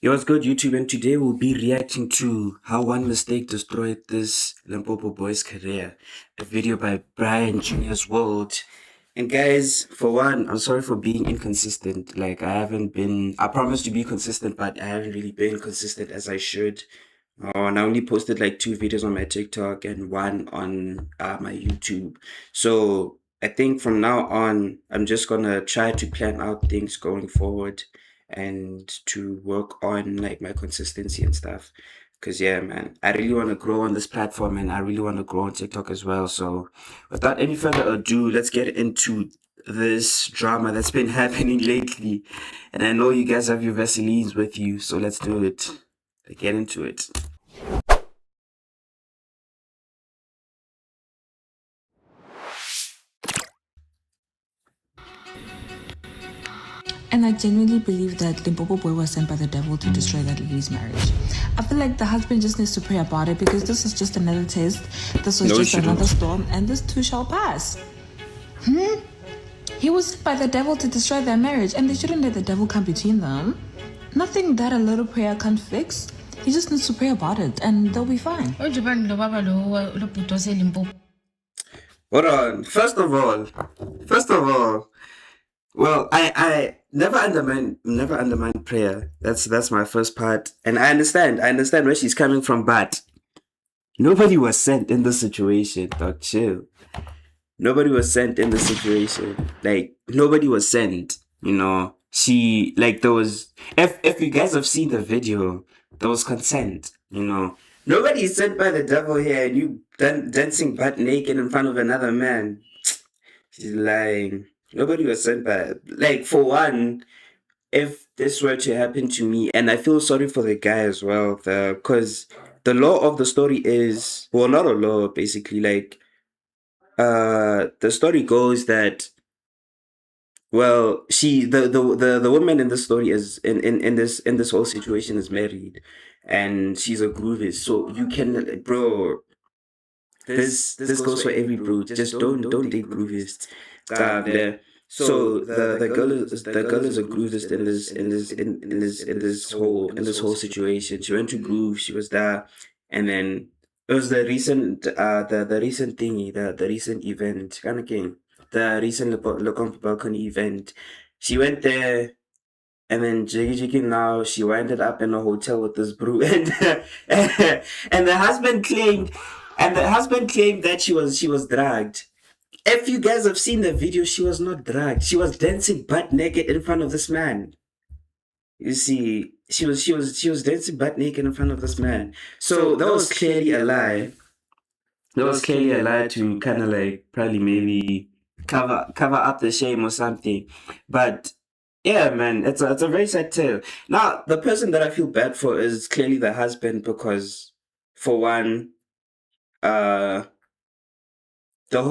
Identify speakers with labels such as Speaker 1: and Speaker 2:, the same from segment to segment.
Speaker 1: Yo, what's good, YouTube? And today we'll be reacting to How One Mistake Destroyed This Limpopo Boy's Career, a video by Brian Junior's World. And guys, for one, I'm sorry for being inconsistent. Like, I promised to be consistent, but I haven't really been consistent as I should. And I only posted like 2 videos on my TikTok and one on my YouTube. So I think from now on, I'm just gonna try to plan out things going forward and to work on like my consistency and stuff. Cause yeah, man, I really want to grow on this platform and I really want to grow on TikTok as well. So without any further ado, let's get into this drama that's been happening lately. And I know you guys have your Vaselines with you, so let's do it. Get into it.
Speaker 2: And I genuinely believe that Limpopo Boy was sent by the devil to destroy that lady's marriage. I feel like the husband just needs to pray about it because this is just another test. This was just another storm, and this too shall pass. He was sent by the devil to destroy their marriage, and they shouldn't let the devil come between them. Nothing that a little prayer can't fix. He just needs to pray about it, and they'll be fine.
Speaker 1: Hold on. First of all, well, I never undermine prayer. That's my first part, and I understand where she's coming from, but nobody was sent in this situation. Dog, chill. Nobody was sent in this situation. Like nobody was sent. You know, she like there was. If you guys have seen the video, there was consent. You know, nobody is sent by the devil here, and you dancing butt naked in front of another man. She's lying. Nobody was sent by, like, for one, if this were to happen to me, and I feel sorry for the guy as well, because the law of the story is, well, not a law, basically, like, the story goes that, well, the woman in the story is, in this whole situation is married, and she's a groovist, so you can, bro, this goes for every bro. Just don't date groovists. The, so the girl is a groovist in this whole situation. She went to groove. She was there, and then it was the recent the recent thingy the recent event kind of game, the recent Lokompo balcony event. She went there. And then Jiggy now she winded up in a hotel with this brew and and the husband claimed that she was dragged. If you guys have seen the video, she was not dragged. She was dancing butt naked in front of this man. You see, she was dancing butt naked in front of this man. So that was clearly a lie. That was clearly a lie to kind of like probably maybe cover up the shame or something. But yeah, man, it's a very sad tale. Now, the person that I feel bad for is clearly the husband because, for one, uh, the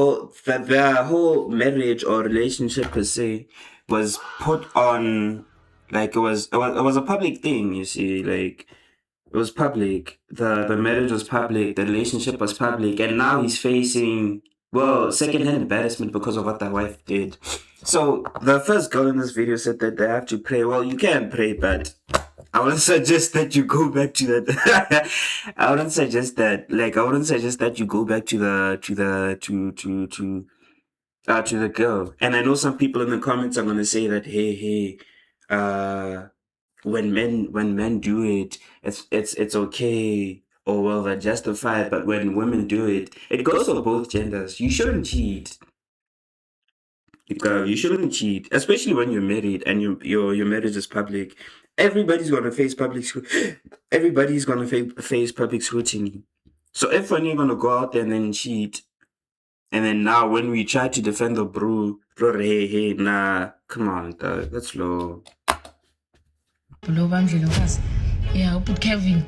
Speaker 1: whole marriage or relationship per se was put on, like it was a public thing. You see, like it was public. The marriage was public. The relationship was public, and now he's facing, well, secondhand embarrassment because of what the wife did. So the first girl in this video said that they have to pray. Well, you can pray, but I wouldn't suggest that you go back to that. I wouldn't suggest that. Like, I wouldn't suggest that you go back to the girl. And I know some people in the comments are gonna say that, hey, when men do it, it's okay. Or well, they're justified. But when women do it, it goes for both genders. You shouldn't cheat. You shouldn't cheat, especially when you're married and your marriage is public. Everybody's gonna face everybody's gonna face public scrutiny. So if when you're gonna go out there and then cheat, and then now when we try to defend the bro, hey, nah, come on, dog, that's low.
Speaker 3: Yeah, but Kevin.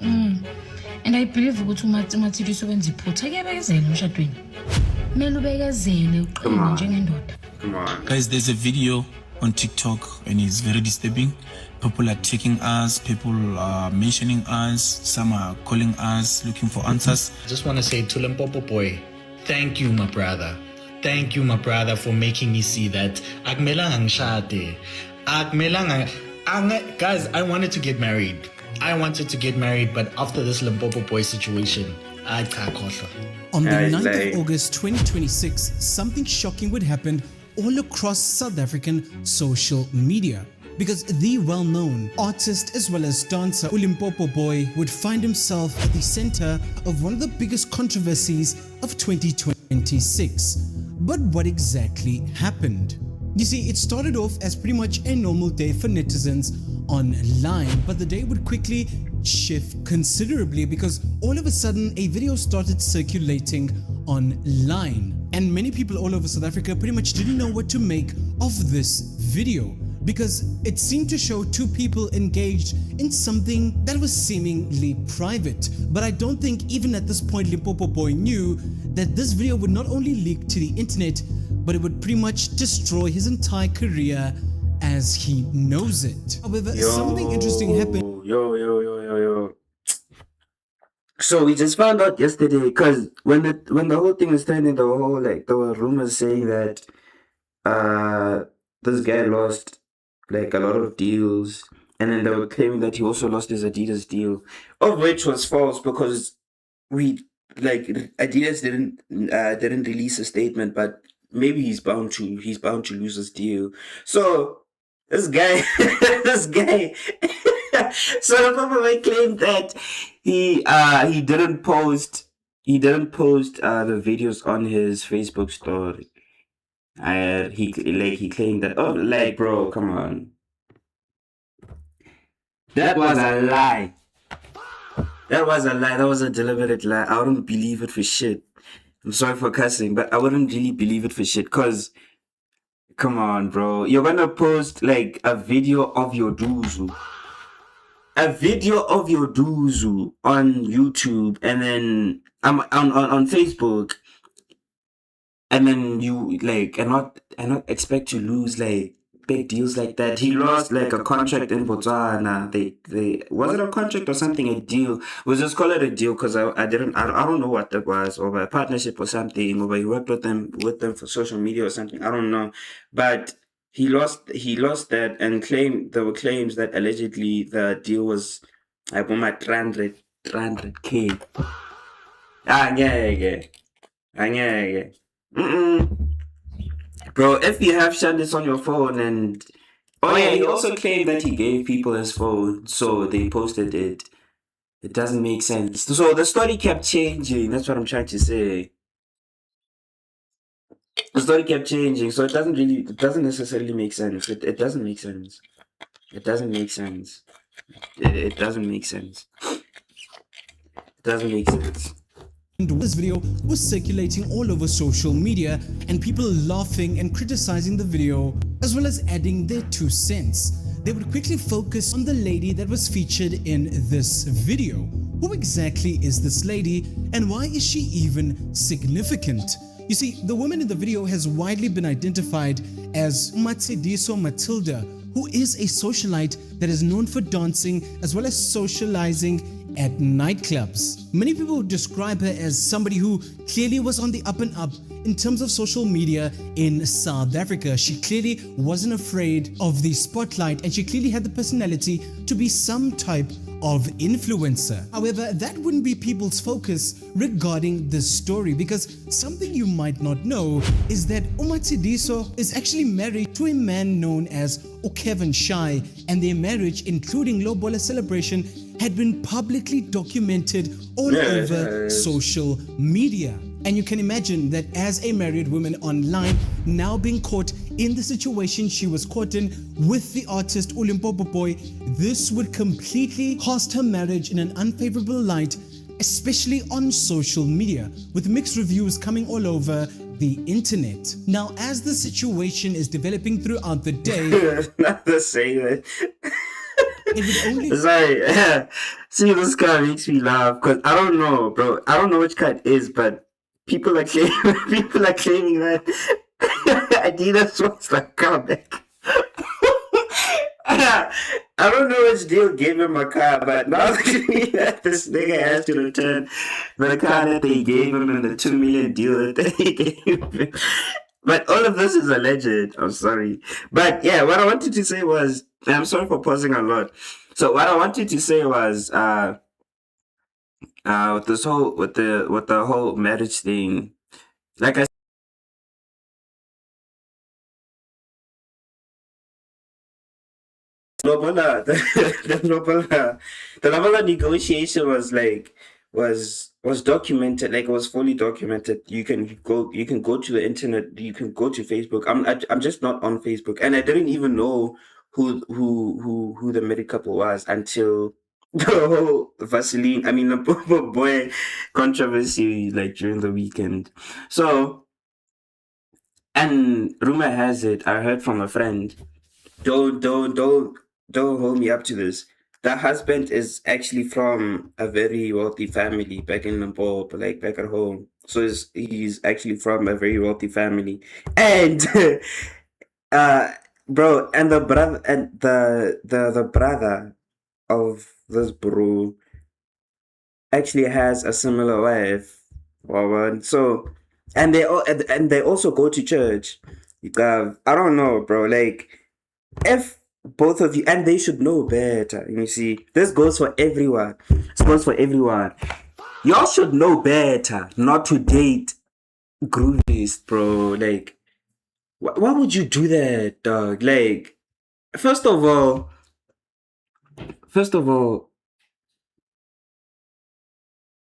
Speaker 3: And I believe ukuthi umathiliso wenza iphutha kuyabekezela emshadweni. Kumele ubekezele uqine njengendoda.
Speaker 1: Come on.
Speaker 4: Guys, there's a video on TikTok and it's very disturbing. People are taking us, people are mentioning us, some are calling us, looking for answers.
Speaker 5: I just want to say to Limpopo Boy, thank you, my brother. Thank you, my brother, for making me see that akumelanga ngishade. Akumelanga Guys, I wanted to get married. But after this Limpopo boy situation, I can't call her.
Speaker 6: On the
Speaker 1: Aye,
Speaker 6: 9th
Speaker 1: like-
Speaker 6: of August 2026, something shocking would happen all across South African social media. Because the well-known artist as well as dancer Limpopo Boy would find himself at the center of one of the biggest controversies of 2026. But what exactly happened? You see, it started off as pretty much a normal day for netizens online, but the day would quickly shift considerably because all of a sudden a video started circulating online, and many people all over South Africa pretty much didn't know what to make of this video because it seemed to show two people engaged in something that was seemingly private. But I don't think even at this point Limpopo Boy knew that this video would not only leak to the internet, but it would pretty much destroy his entire career as he knows it. However, something interesting happened.
Speaker 1: Yo. So we just found out yesterday because when the whole thing was turning, there were rumors saying that this guy lost like a lot of deals, and then they were claiming that he also lost his Adidas deal, of which was false because Adidas didn't release a statement, but maybe he's bound to lose his deal. So this guy so Limpopo claimed that he didn't post the videos on his Facebook story. He claimed that, bro, come on. That was a lie. That was a deliberate lie. I wouldn't believe it for shit. I'm sorry for cussing, but I wouldn't really believe it for shit, cause come on, bro. You're gonna post like a video of your duzu. A video of your duzu on YouTube, and then on Facebook, and then you and not expect to lose like big deals like that. He lost like a contract in Botswana. They was it a contract or something, a deal? We'll just call it a deal because I don't know what that was, or a partnership or something, or he worked with them for social media or something. I don't know, but he lost that, and there were claims that allegedly the deal was like 300k. Yeah. Bro, if you have this on your phone, and he also claimed that he gave people his phone, so they posted it. It doesn't make sense. So the story kept changing. That's what I'm trying to say. The story kept changing, so it doesn't necessarily make sense. It doesn't make sense. It doesn't make sense. It doesn't make sense. It doesn't make sense.
Speaker 6: This video was circulating all over social media, and people laughing and criticizing the video, as well as adding their 2 cents. They would quickly focus on the lady that was featured in this video. Who exactly is this lady, and why is she even significant? You see, the woman in the video has widely been identified as Matshidiso Matilda, who is a socialite that is known for dancing as well as socializing at nightclubs. Many people describe her as somebody who clearly was on the up and up in terms of social media in South Africa. She clearly wasn't afraid of the spotlight, and she clearly had the personality to be some type of influencer. However, that wouldn't be people's focus regarding this story, because something you might not know is that Matshidiso is actually married to a man known as Kevin Shy, and their marriage, including Lobola celebration, had been publicly documented all over social media. And you can imagine that as a married woman online, now being caught in the situation she was caught in with the artist Limpopo Boy, this would completely cast her marriage in an unfavorable light, especially on social media, with mixed reviews coming all over the internet. Now, as the situation is developing throughout the day,
Speaker 1: not the same.
Speaker 6: it would only
Speaker 1: Sorry. See, this car makes me laugh because I don't know, bro. I don't know which car it is, but people are claiming that Adidas wants the car back. I don't know which deal gave him a car, but now that this nigga has to return the car that they gave him and the 2 million deal that they gave him. But all of this is alleged. I'm sorry. But yeah, what I wanted to say was, and I'm sorry for pausing a lot. So what I wanted to say was, with this whole, with the whole marriage thing, like I Lobola, the Lobola negotiation was like was documented, like it was fully documented. You can go to the internet, you can go to Facebook. I'm just not on Facebook, and I didn't even know who the married couple was until the whole Vaseline, I mean the Bobo Boy controversy, like during the weekend. So, and rumor has it, I heard from a friend. Don't hold me up to this. The husband is actually from a very wealthy family back in Limpopo, like back at home. So he's actually from a very wealthy family. And uh bro, and the brother and the brother of this bro actually has a similar wife. Well, so and they also go to church. I don't know, bro. Like if both of you, and they should know better. You see, this goes for everyone. This goes for everyone. Y'all should know better not to date groovies, bro. Like, why would you do that, dog? Like, first of all,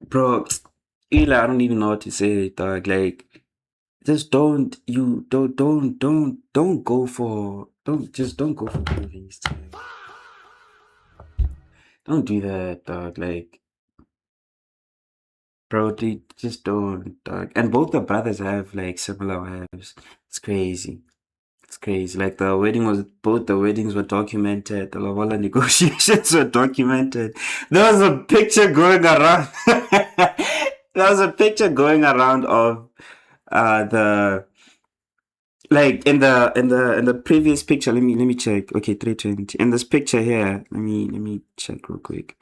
Speaker 1: bro, Eli, I don't even know what to say, dog. Like, just don't go for groovies. Don't do that, dog. Like, bro, they just don't, dog. And both the brothers have like similar wives. It's crazy. It's crazy. Like both the weddings were documented. The Lobola negotiations were documented. There was a picture going around. There was a picture going around of the like in the previous picture. Let me check. Okay, 320. In this picture here, let me check real quick.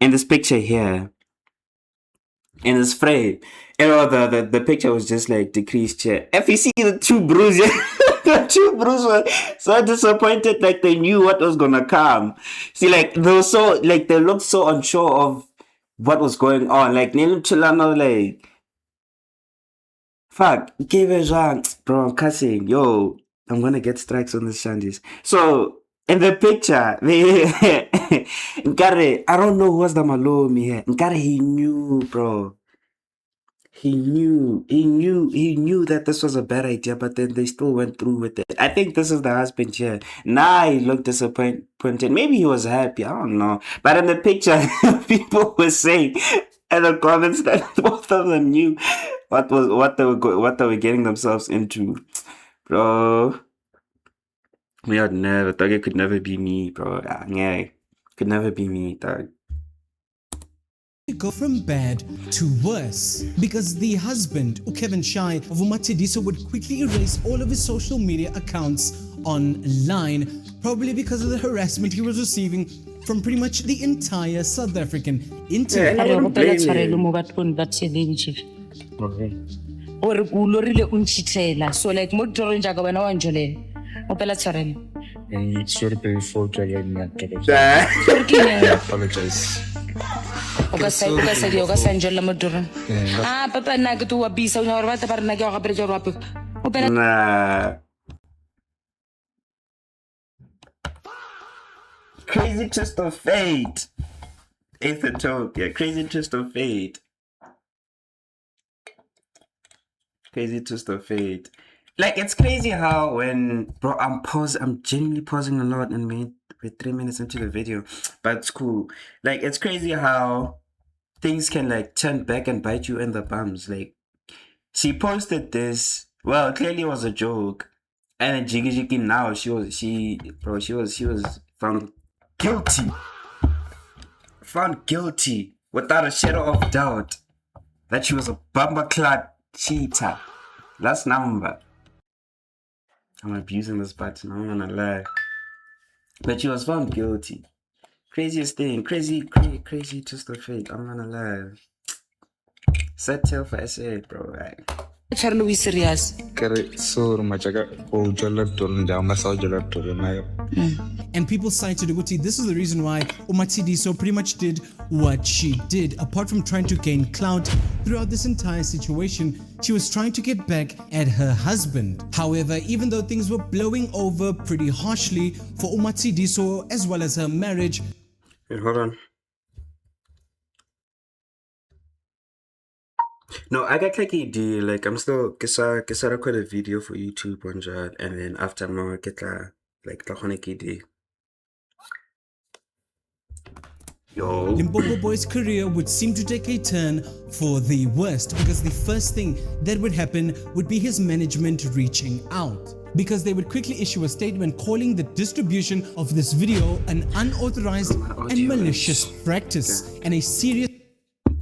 Speaker 1: In this picture here. In his frame. You know, the picture was just like decreased here. If you see the two bros, the two bros were so disappointed, like they knew what was gonna come. See, like they were so like they looked so unsure of what was going on. Like Nelu Chilano, like fuck, give a jang, bro, I'm cussing. Yo, I'm gonna get strikes on this shandies. So in the picture, Nkare, I don't know what's the Malomi here. Nkare, he knew, bro. He knew that this was a bad idea, but then they still went through with it. I think this is the husband here. Nah, he looked disappointed. Maybe he was happy. I don't know. But in the picture, people were saying in the comments that both of them knew what they were getting themselves into, bro. We would never. Dog, it could never be me, bro. Yeah, could never be me, dog.
Speaker 6: Go from bad to worse because the husband, Kevin Shai of Umatediso, would quickly erase all of his social media accounts online, probably because of the harassment he was receiving from pretty much the entire South African internet.
Speaker 1: I don't blame him.
Speaker 3: gore ke o lorile o ntšhitlela so like mo ditorong jaaka wena wa njolela opela tshwarelo
Speaker 7: Sorry for getting apologize.
Speaker 3: o ka sa njolela mo ditorong papa nna ke to wa bisa o nya gore ba tla ba rena ke wa gapere jalo wape opela
Speaker 1: Nah. Crazy twist of fate. Ethiopia. Crazy twist of fate. Crazy twist of fate. Like it's crazy how when bro, I'm genuinely pausing a lot and we're 3 minutes into the video, but it's cool. Like it's crazy how things can like turn back and bite you in the bums. Like she posted this. Well, clearly it was a joke, and then Jiggy Jiggy now she was found guilty. Found guilty without a shadow of doubt that she was a bumper-clad cheater. Last number. I'm abusing this button, I'm gonna lie. But she was found guilty. Craziest thing, crazy twist of fate, I'm gonna lie. Set tail for SA, bro. Right?
Speaker 3: tshware le o serious.
Speaker 7: So machaka go jala tolo njama sa jala tolo nayo.
Speaker 6: And people cited Uguti. This is the reason why Umatsidiso pretty much did what she did. Apart from trying to gain clout throughout this entire situation, she was trying to get back at her husband. However, even though things were blowing over pretty harshly for Umatsidiso as well as her marriage.
Speaker 1: Wait, hold on. No, I got like a deal. Like I'm still kisa record a video for YouTube on Jad, and then after more get like the honey Yo.
Speaker 6: Limpopo Boy's career would seem to take a turn for the worst, because the first thing that would happen would be his management reaching out, because they would quickly issue a statement calling the distribution of this video an unauthorized and malicious practice and a serious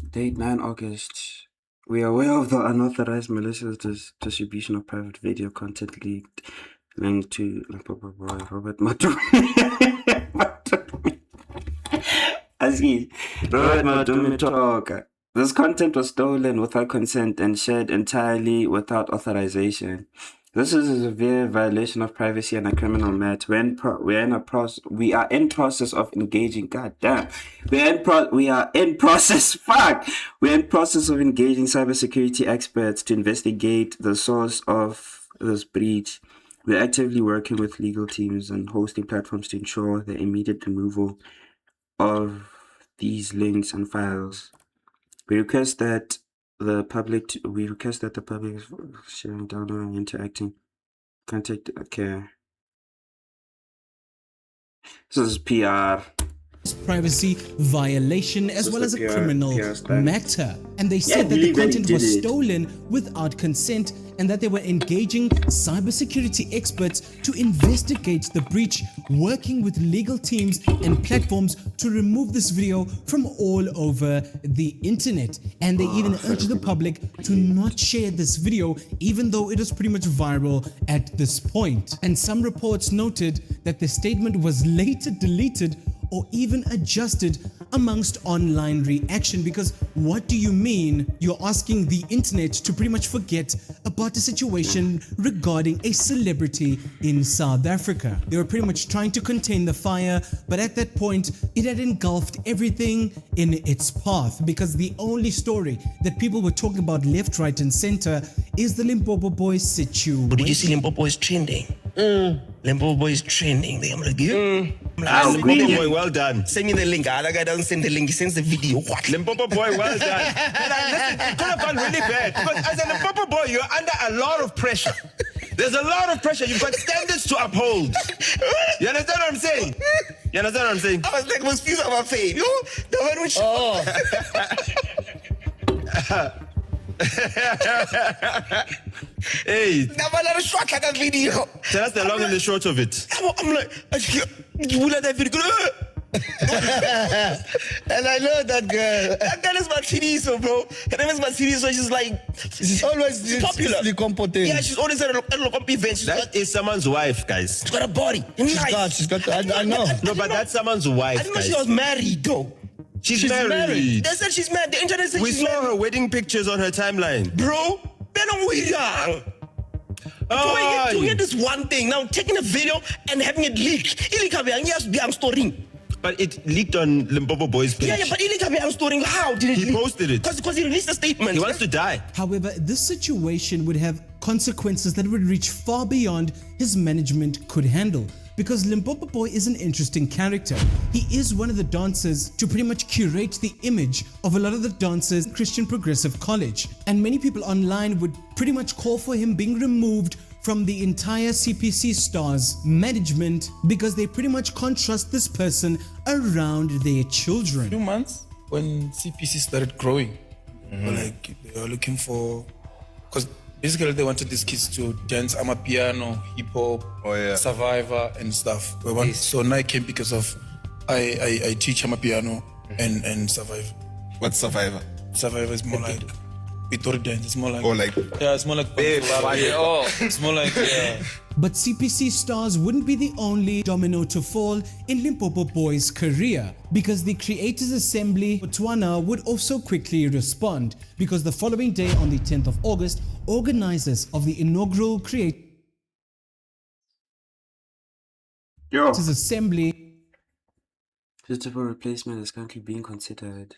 Speaker 1: Date 9 August. We are aware of the unauthorized malicious distribution of private video content leaked linked to Robert Matumi. Robert Matumi talk. This content was stolen without consent and shared entirely without authorization. This is a severe violation of privacy and a criminal matter. We are in process of engaging. God damn, we are in process. Fuck, we're in process of engaging cybersecurity experts to investigate the source of this breach. We're actively working with legal teams and hosting platforms to ensure the immediate removal of these links and files. We request that the public is sharing, downloading, interacting, contact. Okay, this is PR.
Speaker 6: privacy violation as well as a criminal matter. And they said that
Speaker 1: really,
Speaker 6: the content
Speaker 1: really
Speaker 6: was
Speaker 1: did it.
Speaker 6: stolen without consent and that they were engaging cybersecurity experts to investigate the breach, working with legal teams and platforms to remove this video from all over the internet. And they even urged the public to not share this video, even though it was pretty much viral at this point. And some reports noted that the statement was later deleted or even adjusted amongst online reaction, because what do you mean you're asking the internet to pretty much forget about a situation regarding a celebrity in South Africa? They were pretty much trying to contain the fire, but at that point it had engulfed everything in its path, because the only story that people were talking about left, right and center is the Limpopo Boys situation.
Speaker 8: But did you see Limpopo is trending? Limpopo Boy is trending. I'm like,
Speaker 9: Limpopo Boy, well done.
Speaker 8: Send me the link. Other guy doesn't send the link. He sends the video. What?
Speaker 9: Limpopo Boy, well done. Listen, it could have gone really bad, because as a Limpopo Boy, you're under a lot of pressure. There's a lot of pressure. You've got standards to uphold. You understand what I'm saying? You understand what I'm saying?
Speaker 8: I was like, most piece of my face. You know, the one which.
Speaker 9: Hey,
Speaker 8: Never shot like a video.
Speaker 9: tell us the long and the short of it.
Speaker 8: I'm like, you let that video. And I know that girl. That girl is Martiniso, bro. Her name is Martiniso. She's like, she's always popular. Yeah, she's always at a local event.
Speaker 9: That is someone's wife, guys.
Speaker 8: She's got a body.
Speaker 7: She's got. I know.
Speaker 9: No, but that's someone's wife,
Speaker 8: I didn't know
Speaker 9: guys.
Speaker 8: she was married, though.
Speaker 9: She's married.
Speaker 8: They said she's married. The internet said
Speaker 9: We
Speaker 8: she's
Speaker 9: saw
Speaker 8: married.
Speaker 9: her wedding pictures on her timeline.
Speaker 8: Bro, they're not young. Doing this one thing, now taking a video and having it leak. I'm storing.
Speaker 9: But it leaked on Limpopo Boy's page.
Speaker 8: Yeah, but I'm storing. How did it
Speaker 9: He
Speaker 8: leak?
Speaker 9: posted it.
Speaker 8: Because he released a statement.
Speaker 9: He wants to die.
Speaker 6: However, this situation would have consequences that would reach far beyond his management could handle, because Limpopo Boy is an interesting character. He is one of the dancers to pretty much curate the image of a lot of the dancers in Christian Progressive College. And many people online would pretty much call for him being removed from the entire CPC Stars management, because they pretty much can't trust this person around their children.
Speaker 4: Few months when CPC started growing, like they were looking for, because basically they wanted these kids to dance amapiano, hip hop, Survivor and stuff. So now I came because of I teach amapiano and Survivor.
Speaker 9: What's Survivor?
Speaker 4: Survivor is more like Pitori dance. It's more like.
Speaker 9: Or like,
Speaker 4: Yeah, it's more like. It's more like. Yeah.
Speaker 6: But CPC stars wouldn't be the only domino to fall in Limpopo Boy's career, because the Creators Assembly Botswana would also quickly respond, because the following day, on the 10th of August, organizers of the inaugural Creators Assembly
Speaker 1: Suitable replacement is currently being considered.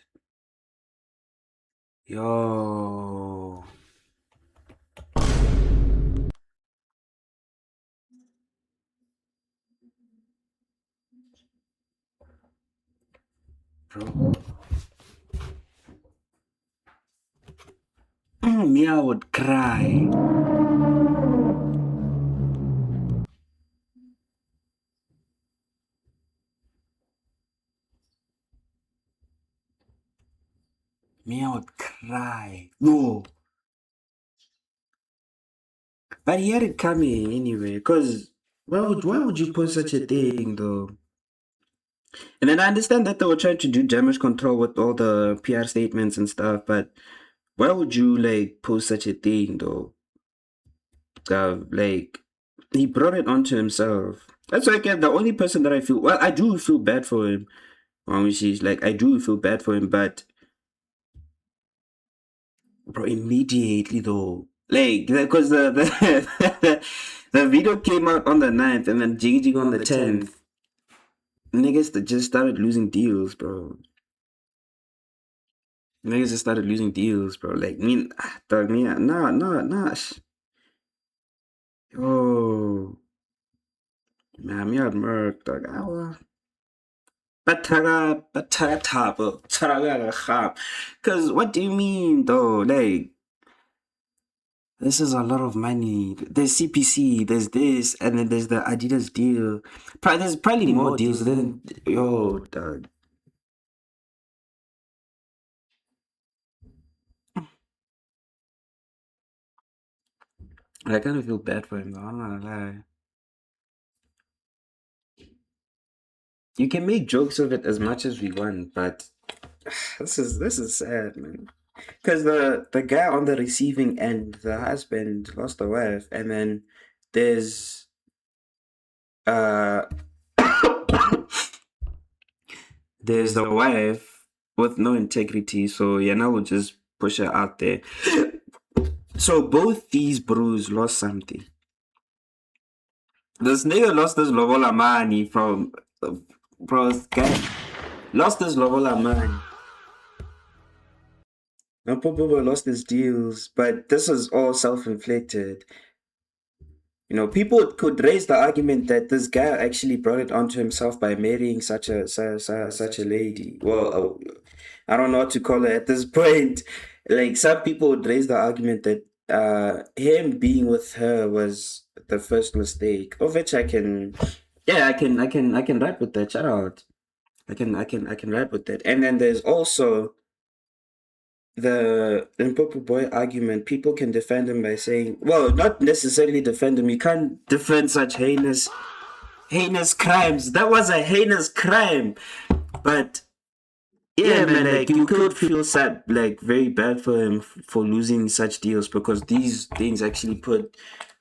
Speaker 1: Yo. Bro. Me, I would cry. Me, I would cry. No. But he had it coming anyway, because why would you post such a thing though? And then I understand that they were trying to do damage control with all the PR statements and stuff, but why would you like post such a thing though? Like he brought it onto himself. That's why again, the only person that I do feel bad for him. I do feel bad for him, but bro, immediately though, like because the the video came out on the 9th and then Jiggy on the 10th. Niggas that just started losing deals, bro. Niggas just started losing deals, bro. Like nah. Oh, man, me had murk, dog. Because what do you mean, though? Like, this is a lot of money. There's CPC, there's this, and then there's the Adidas deal. There's probably more deals than yo, dog. I kind of feel bad for him, though. I'm not gonna lie. You can make jokes of it as much as we want, but this is sad, man. Because the guy on the receiving end, the husband lost a wife, and then there's there's the wife with no integrity, so Yana will just push her out there. So both these bros lost something. This nigga lost his lobola money from bros guy lost his lobola money. Now Popo lost his deals, but this was all self-inflicted. You know, people could raise the argument that this guy actually brought it onto himself by marrying such a lady. Well, I don't know what to call her at this point. Like, some people would raise the argument that him being with her was the first mistake, of which I can rap with that. Shout out. I can rap with that. And then there's also the Limpopo Boy argument. People can defend him by saying, well, not necessarily defend him. You can't defend such heinous crimes. That was a heinous crime. But yeah, man, like you could feel sad, like very bad for him for losing such deals, because these things actually put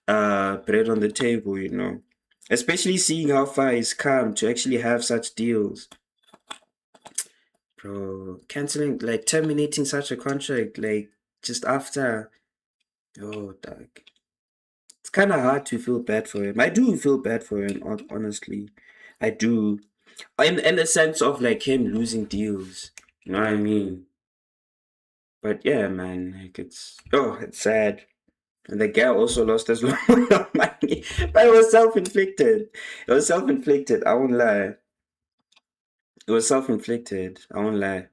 Speaker 1: bread on the table, you know. Especially seeing how far he's come to actually have such deals. Bro, canceling, like terminating such a contract, like just after, oh, dog. It's kind of hard to feel bad for him. I do feel bad for him, honestly. I do. In the sense of like him losing deals. You know what I mean? But yeah, man, like it's sad. And the guy also lost his lot of money. But it was self-inflicted. I won't lie. It was self-inflicted. I won't lie.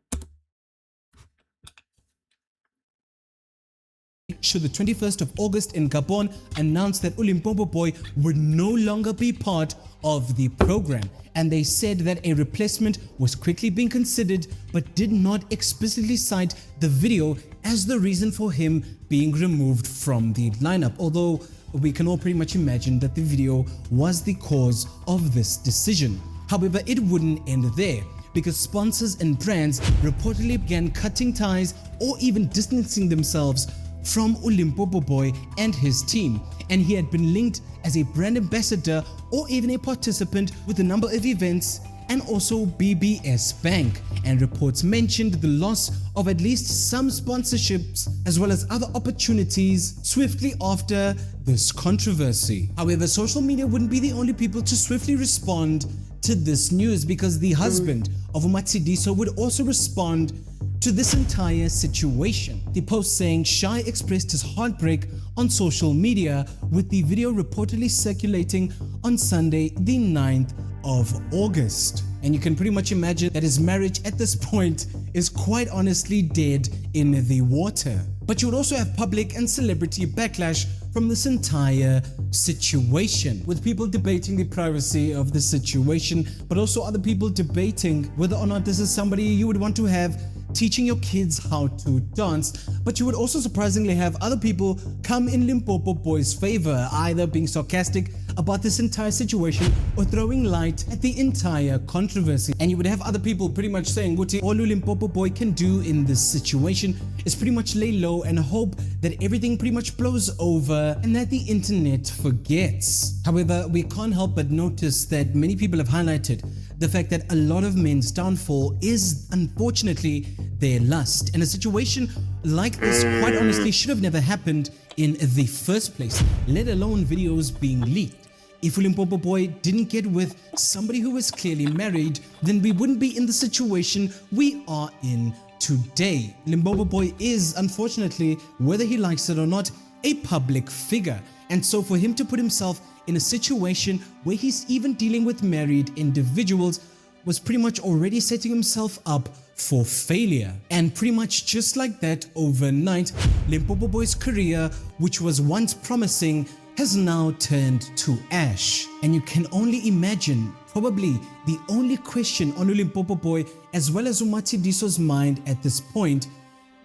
Speaker 6: Should the 21st of August in Gabon announced that Limpopo Boy would no longer be part of the program, and they said that a replacement was quickly being considered, but did not explicitly cite the video as the reason for him being removed from the lineup, although we can all pretty much imagine that the video was the cause of this decision. However, it wouldn't end there, because sponsors and brands reportedly began cutting ties or even distancing themselves from Limpopo Boy and his team, and he had been linked as a brand ambassador or even a participant with a number of events and also BBS Bank, and reports mentioned the loss of at least some sponsorships as well as other opportunities swiftly after this controversy. However, social media wouldn't be the only people to swiftly respond to this news, because the husband of Matshidiso would also respond to this entire situation. The post saying Shai expressed his heartbreak on social media, with the video reportedly circulating on Sunday the 9th of August. And you can pretty much imagine that his marriage at this point is quite honestly dead in the water. But you would also have public and celebrity backlash from this entire situation, with people debating the privacy of the situation, but also other people debating whether or not this is somebody you would want to have teaching your kids how to dance. But you would also surprisingly have other people come in Limpopo Boy's favor, either being sarcastic about this entire situation or throwing light at the entire controversy. And you would have other people pretty much saying, Guti, all Limpopo Boy can do in this situation is pretty much lay low and hope that everything pretty much blows over and that the internet forgets. However, we can't help but notice that many people have highlighted the fact that a lot of men's downfall is unfortunately their lust, and a situation like this quite honestly should have never happened in the first place, let alone videos being leaked. If Limpopo Boy didn't get with somebody who was clearly married, then we wouldn't be in the situation we are in today. Limpopo Boy is, unfortunately, whether he likes it or not, a public figure, and so for him to put himself in a situation where he's even dealing with married individuals was pretty much already setting himself up for failure. And pretty much just like that, overnight, Limpopo Boy's career, which was once promising, has now turned to ash. And you can only imagine, probably the only question on Limpopo Boy as well as Matshidiso's mind at this point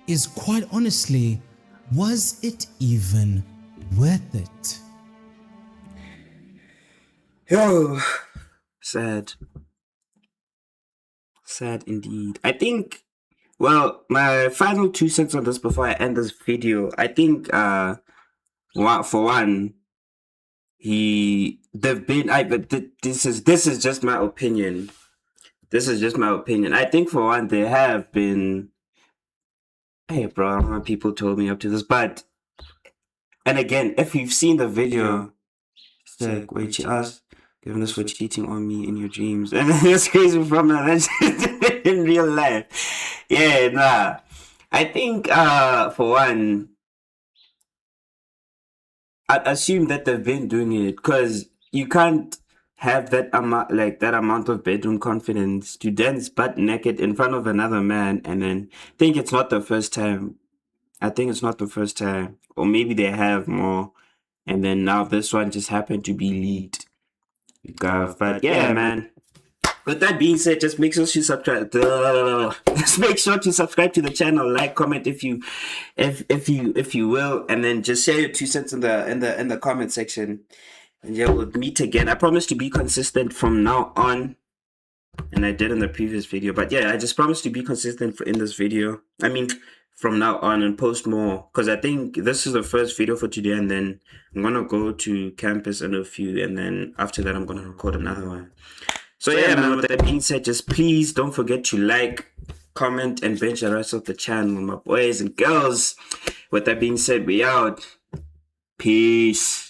Speaker 6: is, quite honestly, was it even worth it?
Speaker 1: Yo, sad. Sad indeed. I think, well, my final 2 cents on this before I end this video, I think, for one, this is just my opinion. This is just my opinion. I think for one, there have been, hey bro, I don't know how people told me up to this, but, and again, if you've seen the video, it's like, wait, she asked, given this for cheating on me in your dreams. And then it's crazy from that in real life. Yeah, nah. I think, for one, I'd assume that they've been doing it, because you can't have that amount of bedroom confidence to dance butt naked in front of another man and then think it's not the first time. I think it's not the first time. Or maybe they have more. And then now this one just happened to be leaked. But yeah, man. With that being said, just make sure to subscribe. Just make sure to subscribe to the channel, like, comment if you will, and then just share your 2 cents in the comment section. And yeah, we'll meet again. I promise to be consistent from now on, and I did in the previous video. But yeah, I just promise to be consistent in this video. I mean, from now on, and post more, because I think this is the first video for today, and then I'm gonna go to campus in a few, and then after that I'm gonna record another one. So yeah, man, with that being said, just please don't forget to like, comment, and bench the rest of the channel, my boys and girls. With that being said, we out. Peace.